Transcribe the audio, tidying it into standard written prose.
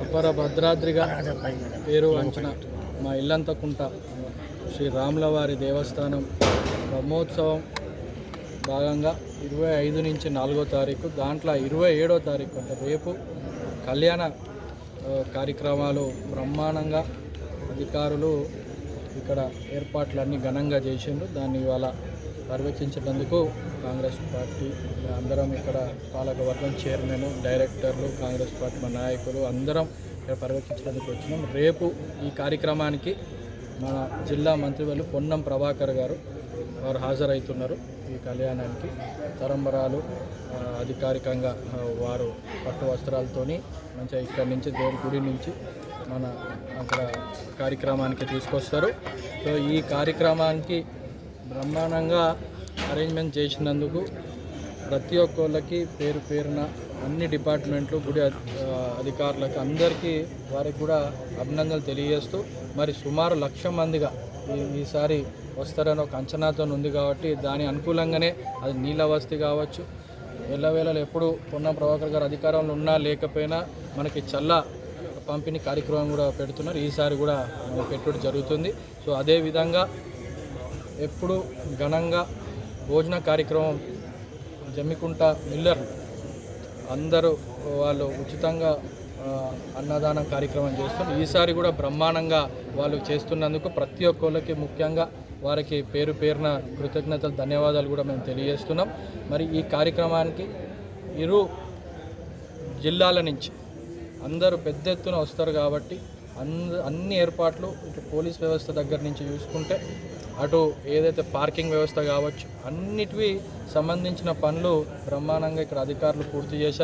అపర భద్రాద్రిగా పేరు వంచిన మా ఇల్లంతకుంట శ్రీ రాములవారి దేవస్థానం బ్రహ్మోత్సవం భాగంగా 25 నుంచి 4వ తారీఖు, దాంట్లో 27వ తారీఖు అంటే రేపు కళ్యాణ కార్యక్రమాలు బ్రహ్మాండంగా అధికారులు ఇక్కడ ఏర్పాట్లన్నీ ఘనంగా చేసిండ్రు. దాన్ని ఇవాళ పర్యవేక్షించేందుకు కాంగ్రెస్ పార్టీ అందరం ఇక్కడ పాలకవర్గం చైర్మన్, డైరెక్టర్లు, కాంగ్రెస్ పార్టీ నాయకులు అందరం ఇక్కడ పర్యవేక్షించేందుకు వచ్చినాం. రేపు ఈ కార్యక్రమానికి మన జిల్లా మంత్రివర్యులు పొన్నం ప్రభాకర్ గారు వారు హాజరవుతున్నారు. ఈ కళ్యాణానికి తరంబరాలు అధికారికంగా వారు పట్టు వస్త్రాలతోని మంచిగా ఇక్కడి నుంచి దేవుడి గుడి నుంచి మన అక్కడ కార్యక్రమానికి తీసుకొస్తారు. సో ఈ కార్యక్రమానికి బ్రహ్మాండంగా అరేంజ్మెంట్ చేసినందుకు ప్రతి ఒక్కళ్ళకి పేరు పేరున అన్ని డిపార్ట్మెంట్లు, గుడి అధికారులకు అందరికీ వారికి కూడా అభినందనలు తెలియజేస్తూ, మరి సుమారు 1,00,000 మందిగా ఈసారి వస్తారని ఒక అంచనాతో ఉంది కాబట్టి దాని అనుకూలంగానే అది నీళ్ళ వసతి కావచ్చు, ఎల్లవేళలు ఎప్పుడు పొన్నం ప్రభాకర్ గారు అధికారంలో ఉన్నా లేకపోయినా మనకి చల్ల పంపిణీ కార్యక్రమం కూడా పెడుతున్నారు. ఈసారి కూడా పెట్టుబడి జరుగుతుంది. సో అదేవిధంగా ఎప్పుడు ఘనంగా భోజన కార్యక్రమం జమ్మికుంట మిల్లర్లు అందరూ వాళ్ళు ఉచితంగా అన్నదానం కార్యక్రమం చేస్తున్నారు. ఈసారి కూడా బ్రహ్మాండంగా వాళ్ళు చేస్తున్నందుకు ప్రతి ఒక్కళ్ళకి ముఖ్యంగా వారికి పేరు పేరున కృతజ్ఞతలు, ధన్యవాదాలు కూడా మేము తెలియజేస్తున్నాం. మరి ఈ కార్యక్రమానికి ఇరు జిల్లాల నుంచి అందరూ పెద్ద ఎత్తున వస్తారు కాబట్టి అన్ని ఏర్పాట్లు ఇటు పోలీస్ వ్యవస్థ దగ్గర నుంచి చూసుకుంటే అటు ఏదైతే పార్కింగ్ వ్యవస్థ కావచ్చు అన్నిటివి సంబంధించిన పనులు బ్రహ్మాండంగా ఇక్కడ అధికారులు పూర్తి చేశారు.